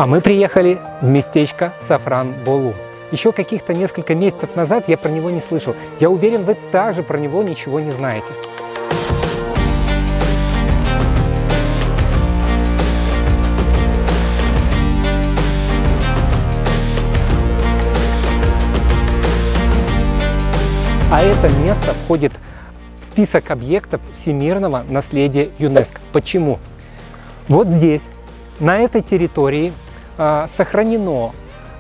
мы приехали в местечко Сафран-Болу. Еще каких-то несколько месяцев назад я про него не слышал. Я уверен, вы также про него ничего не знаете. А это место входит в список объектов всемирного наследия ЮНЕСКО. Почему? Вот здесь, на этой территории, сохранено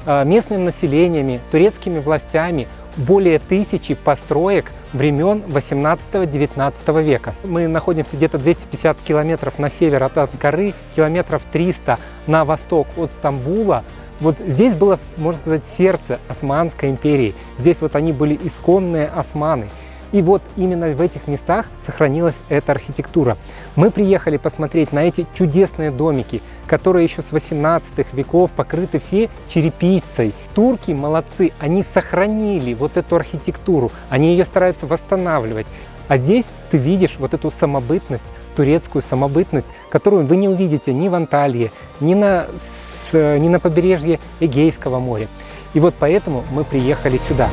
местным населениями, турецкими властями более 1000 построек времен 18-19 века. Мы находимся где-то 250 километров на север от Анкары, километров 300 на восток от Стамбула. Вот здесь было, можно сказать, сердце Османской империи. Здесь вот они были исконные османы. И вот именно в этих местах сохранилась эта архитектура. Мы приехали посмотреть на эти чудесные домики, которые еще с 18 веков покрыты все черепицей. Турки молодцы, они сохранили вот эту архитектуру, они ее стараются восстанавливать. А здесь ты видишь вот эту самобытность, турецкую самобытность, которую вы не увидите ни в Анталии, ни на побережье Эгейского моря. И вот поэтому мы приехали сюда.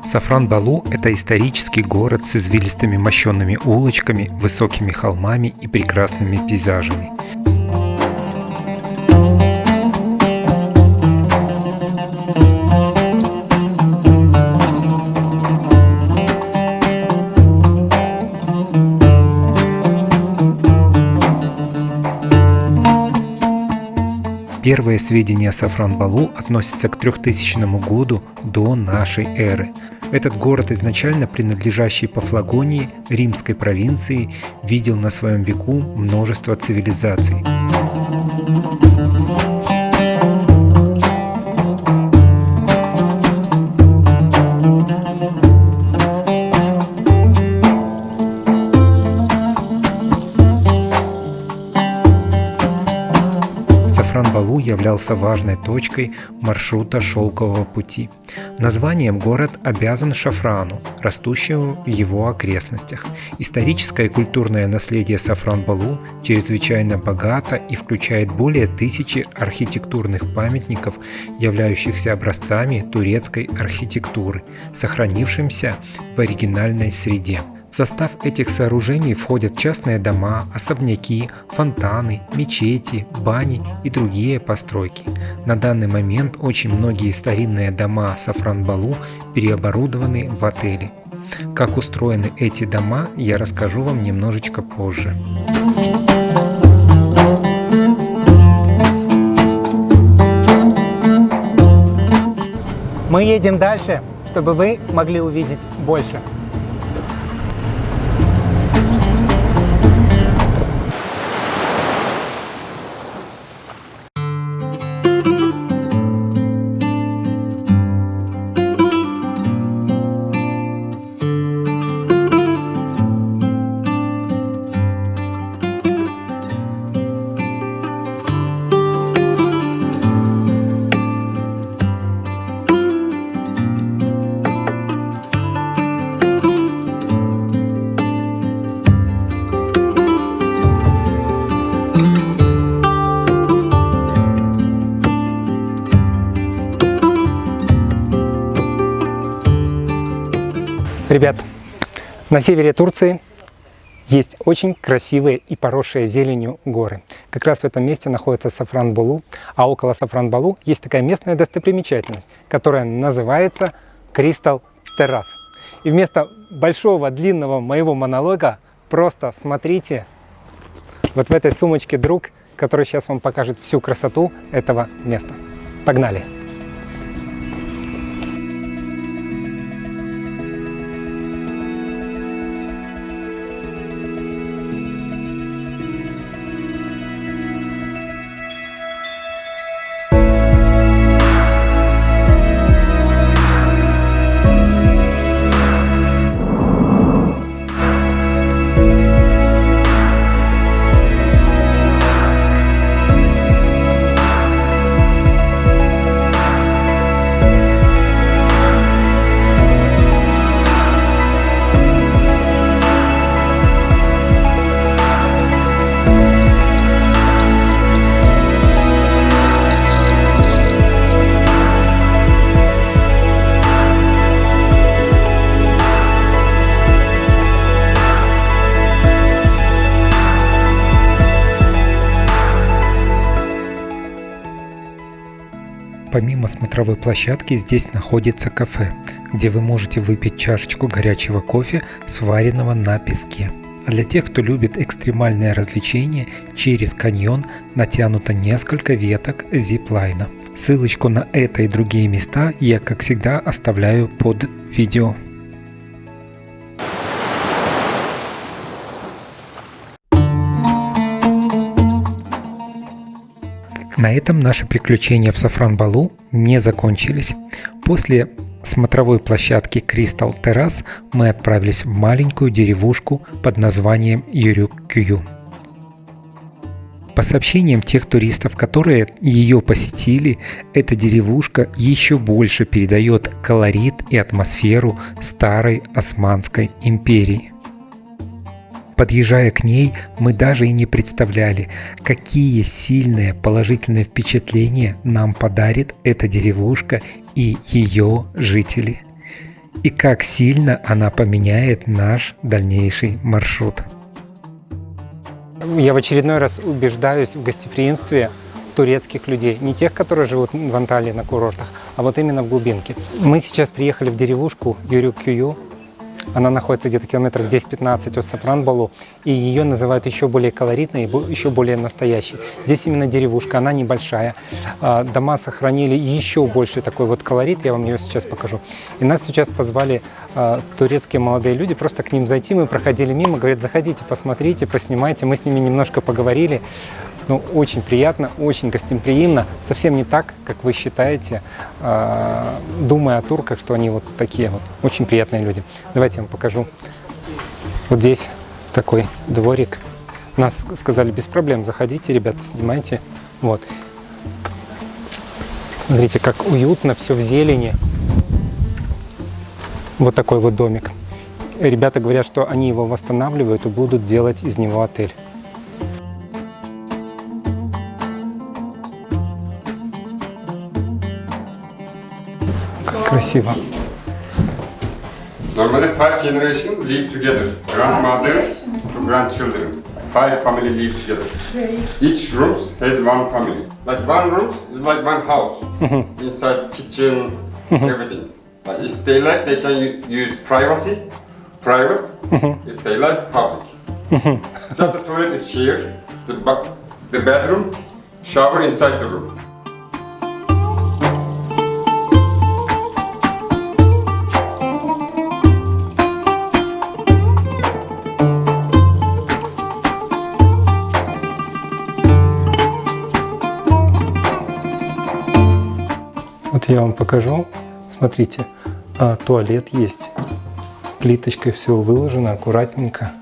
Сафран-Болу – это исторический город с извилистыми мощенными улочками, высокими холмами и прекрасными пейзажами. Первые сведения о Сафран-Болу относятся к 3000 году до нашей эры. Этот город, изначально принадлежащий Пафлагонии, римской провинции, видел на своем веку множество цивилизаций. Сафран-Болу являлся важной точкой маршрута Шелкового пути. Названием город обязан шафрану, растущему в его окрестностях. Историческое и культурное наследие Сафран-Болу чрезвычайно богато и включает более 1000 архитектурных памятников, являющихся образцами турецкой архитектуры, сохранившимся в оригинальной среде. В состав этих сооружений входят частные дома, особняки, фонтаны, мечети, бани и другие постройки. На данный момент очень многие старинные дома Сафран-Болу переоборудованы в отели. Как устроены эти дома, я расскажу вам немножечко позже. Мы едем дальше, чтобы вы могли увидеть больше. Ребят, на севере Турции есть очень красивые и поросшие зеленью горы. Как раз в этом месте находится Сафран-Болу, а около Сафран-Болу есть такая местная достопримечательность, которая называется Кристал Террас. И вместо большого длинного моего монолога просто смотрите вот в этой сумочке друг, который сейчас вам покажет всю красоту этого места. Погнали! Помимо смотровой площадки здесь находится кафе, где вы можете выпить чашечку горячего кофе, сваренного на песке. А для тех, кто любит экстремальные развлечения, через каньон натянуто несколько веток зиплайна. Ссылочку на это и другие места я, как всегда, оставляю под видео. На этом наши приключения в Сафран-Балу не закончились. После смотровой площадки Crystal Terrace мы отправились в маленькую деревушку под названием Юрюк-Кюю. По сообщениям тех туристов, которые ее посетили, эта деревушка еще больше передает колорит и атмосферу старой Османской империи. Подъезжая к ней, мы даже и не представляли, какие сильные положительные впечатления нам подарит эта деревушка и ее жители. И как сильно она поменяет наш дальнейший маршрут. Я в очередной раз убеждаюсь в гостеприимстве турецких людей. Не тех, которые живут в Анталии на курортах, а вот именно в глубинке. Мы сейчас приехали в деревушку Юрюк-Кюю. Она находится где-то километрах 10-15 от Сафран-Балу, и ее называют еще более колоритной, еще более настоящей. Здесь именно деревушка, она небольшая. Дома сохранили еще больше такой вот колорит, я вам ее сейчас покажу. И нас сейчас позвали турецкие молодые люди, просто к ним зайти. Мы проходили мимо, говорят, заходите, посмотрите, поснимайте. Мы с ними немножко поговорили. Ну, очень приятно, очень гостеприимно. Совсем не так, как вы считаете, думая о турках, что они вот такие вот. Очень приятные люди. Давайте я вам покажу. Вот здесь такой дворик. Нас сказали, без проблем, заходите, ребята, снимайте. Вот. Смотрите, как уютно, все в зелени. Вот такой вот домик. Ребята говорят, что они его восстанавливают и будут делать из него отель. Красиво. Normally 5 generations live together. Grandmother to grandchildren. 5 family live together. Each room has one family. Like one room is like one house. Inside kitchen, everything. But if they like, they can use private. If they like, public. Just the toilet is here. The bedroom, shower inside the room. Вот я вам покажу. Смотрите, туалет есть. Плиточкой все выложено, аккуратненько.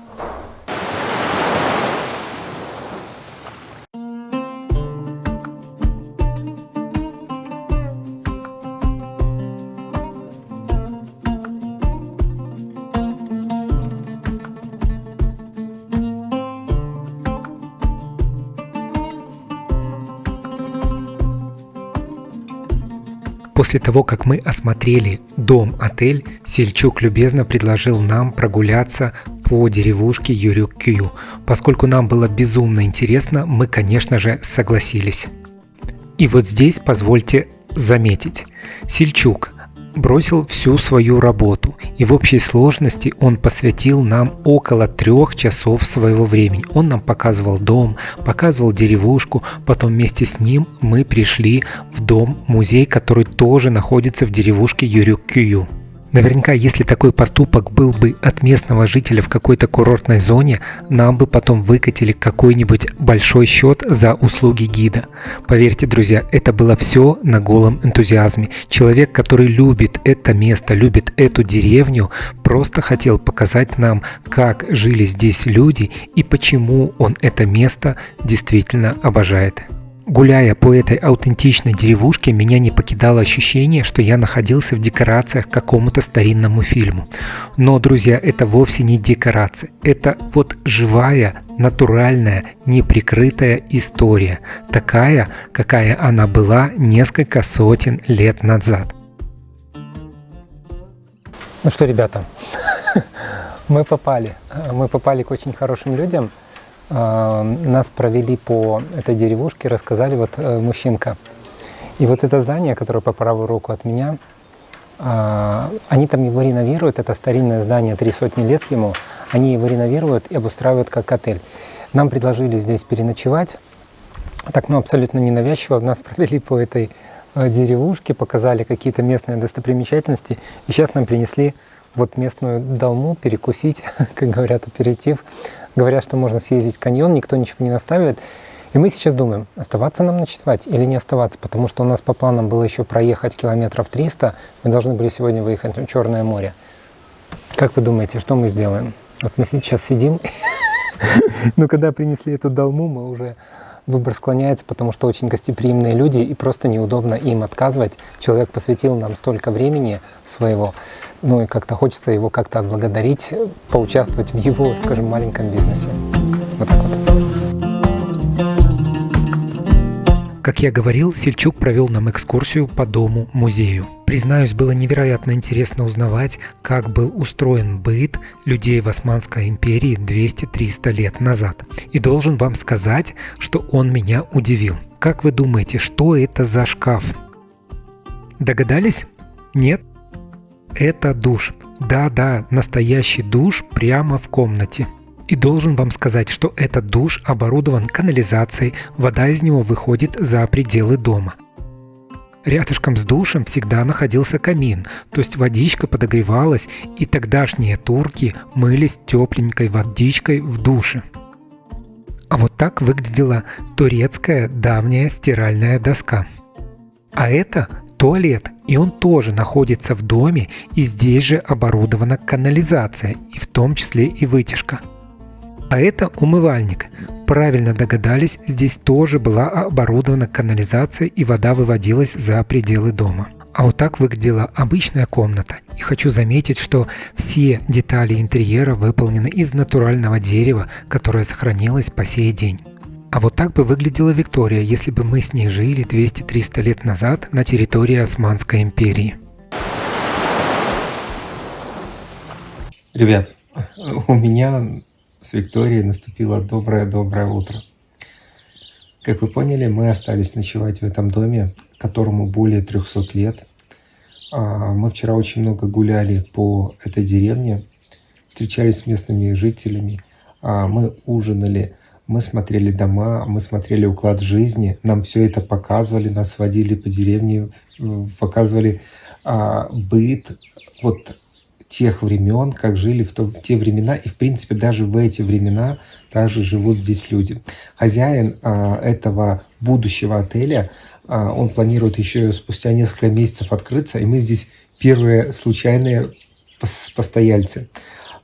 После того, как мы осмотрели дом-отель, Сельчук любезно предложил нам прогуляться по деревушке Юрюк-Кюю. Поскольку нам было безумно интересно, мы, конечно же, согласились. И вот здесь позвольте заметить, Сельчук бросил всю свою работу, и в общей сложности он посвятил нам около 3 часов своего времени. Он нам показывал дом, показывал деревушку, потом вместе с ним мы пришли в дом-музей, который тоже находится в деревушке Юрюк-Кюю. Наверняка, если такой поступок был бы от местного жителя в какой-то курортной зоне, нам бы потом выкатили какой-нибудь большой счет за услуги гида. Поверьте, друзья, это было все на голом энтузиазме. Человек, который любит это место, любит эту деревню, просто хотел показать нам, как жили здесь люди и почему он это место действительно обожает. Гуляя по этой аутентичной деревушке, меня не покидало ощущение, что я находился в декорациях к какому-то старинному фильму. Но, друзья, это вовсе не декорации. Это вот живая, натуральная, неприкрытая история. Такая, какая она была несколько сотен лет назад. Ну что, ребята, мы попали к очень хорошим людям. Нас провели по этой деревушке, рассказали вот мужчинка. И вот это здание, которое по правую руку от меня, они там его реновируют, это старинное здание, 300 лет ему, они его реновируют и обустраивают как отель. Нам предложили здесь переночевать, так, абсолютно ненавязчиво нас провели по этой деревушке, показали какие-то местные достопримечательности, и сейчас нам принесли вот местную долму перекусить, как говорят, аперитив. Говорят, что можно съездить в каньон, никто ничего не наставит. И мы сейчас думаем, оставаться нам ночевать или не оставаться, потому что у нас по планам было еще проехать километров 300, мы должны были сегодня выехать в Черное море. Как вы думаете, что мы сделаем? Вот мы сейчас сидим, но когда принесли эту долму, мы уже выбор склоняется, потому что очень гостеприимные люди, и просто неудобно им отказывать. Человек посвятил нам столько времени своего, и как-то хочется его как-то отблагодарить, поучаствовать в его, скажем, маленьком бизнесе. Вот так вот. Как я говорил, Сельчук провел нам экскурсию по дому-музею. Признаюсь, было невероятно интересно узнавать, как был устроен быт людей в Османской империи 200-300 лет назад. И должен вам сказать, что он меня удивил. Как вы думаете, что это за шкаф? Догадались? Нет? Это душ. Да-да, настоящий душ прямо в комнате. И должен вам сказать, что этот душ оборудован канализацией, вода из него выходит за пределы дома. Рядышком с душем всегда находился камин, то есть водичка подогревалась, и тогдашние турки мылись тепленькой водичкой в душе. А вот так выглядела турецкая давняя стиральная доска. А это туалет, и он тоже находится в доме, и здесь же оборудована канализация, и в том числе и вытяжка. А это умывальник. Правильно догадались, здесь тоже была оборудована канализация и вода выводилась за пределы дома. А вот так выглядела обычная комната. И хочу заметить, что все детали интерьера выполнены из натурального дерева, которое сохранилось по сей день. А вот так бы выглядела Виктория, если бы мы с ней жили 200-300 лет назад на территории Османской империи. Ребят, у меня с Викторией наступило доброе утро. Как вы поняли, мы остались ночевать в этом доме, которому более 300 лет. Мы вчера очень много гуляли по этой деревне, встречались с местными жителями, мы ужинали, мы смотрели дома, мы смотрели уклад жизни, нам все это показывали, нас водили по деревне, показывали быт тех времен, как жили в те времена, и в принципе даже в эти времена также живут здесь люди. Хозяин этого будущего отеля, он планирует еще спустя несколько месяцев открыться, и мы здесь первые случайные постояльцы.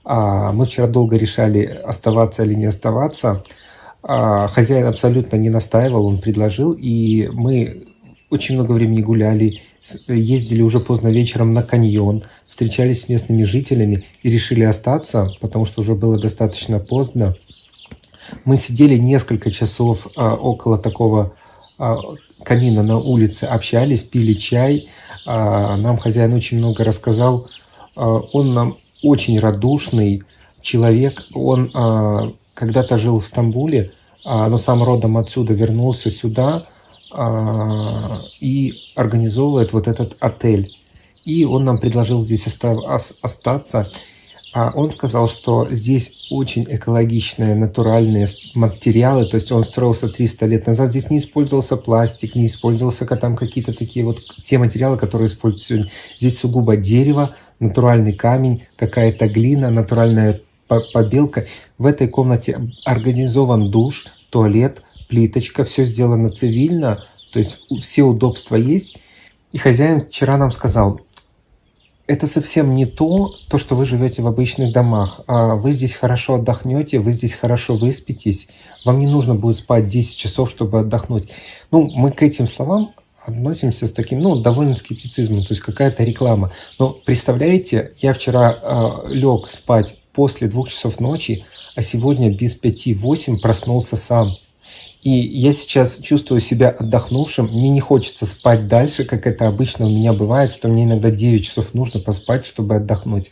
Мы вчера долго решали, оставаться или не оставаться. Хозяин абсолютно не настаивал, он предложил, и мы очень много времени гуляли, ездили уже поздно вечером на каньон, встречались с местными жителями и решили остаться, потому что уже было достаточно поздно. Мы сидели несколько часов около такого камина на улице, общались, пили чай. Нам хозяин очень много рассказал. Он нам очень радушный человек. Он когда-то жил в Стамбуле, но сам родом отсюда, вернулся сюда и организовывает вот этот отель. И он нам предложил здесь остаться. Он сказал, что здесь очень экологичные, натуральные материалы, то есть он строился 300 лет назад, здесь не использовался пластик, не использовался там какие-то такие те материалы, которые используются сегодня. Здесь сугубо дерево, натуральный камень, какая-то глина, натуральная побелка. В этой комнате организован душ, туалет, плиточка, все сделано цивильно, то есть все удобства есть. И хозяин вчера нам сказал: это совсем не то, что вы живете в обычных домах. Вы здесь хорошо отдохнете, вы здесь хорошо выспитесь, вам не нужно будет спать 10 часов, чтобы отдохнуть. Мы к этим словам относимся с таким, довольно скептицизмом, то есть какая-то реклама. Но представляете, я вчера лег спать после 2 часов ночи, а сегодня без 5-8 проснулся сам. И я сейчас чувствую себя отдохнувшим, мне не хочется спать дальше, как это обычно у меня бывает, что мне иногда 9 часов нужно поспать, чтобы отдохнуть.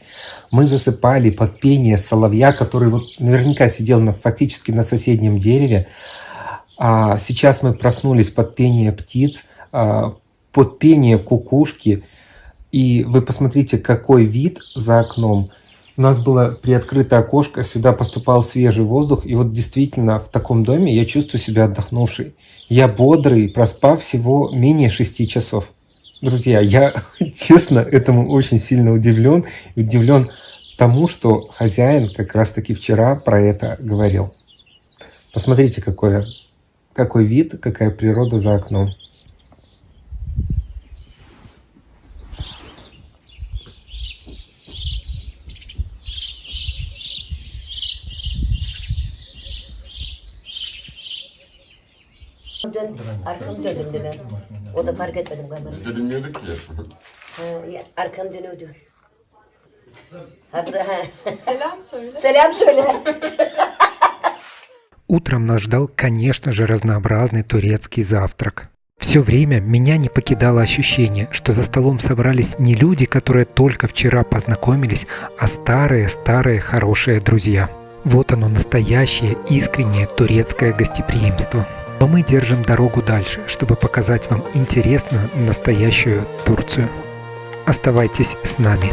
Мы засыпали под пение соловья, который наверняка сидел фактически на соседнем дереве. А сейчас мы проснулись под пение птиц, под пение кукушки. И вы посмотрите, какой вид за окном. У нас было приоткрытое окошко, сюда поступал свежий воздух. И вот действительно в таком доме я чувствую себя отдохнувшей. Я бодрый, проспав всего менее 6 часов. Друзья, я честно этому очень сильно удивлен. Удивлен тому, что хозяин как раз-таки вчера про это говорил. Посмотрите, какой вид, какая природа за окном. Dön, arkamı döndüm de ben. O da fark etmedim galiba. Biz de bilmiyorduk ki. Arkam dönüyordu. Ha, bu da, ha. Selam söyle. Selam söyle. Утром нас ждал, конечно же, разнообразный турецкий завтрак. Все время меня не покидало ощущение, что за столом собрались не люди, которые только вчера познакомились, а старые хорошие друзья. Вот оно, настоящее, искреннее турецкое гостеприимство. Но мы держим дорогу дальше, чтобы показать вам интересную, настоящую Турцию. Оставайтесь с нами.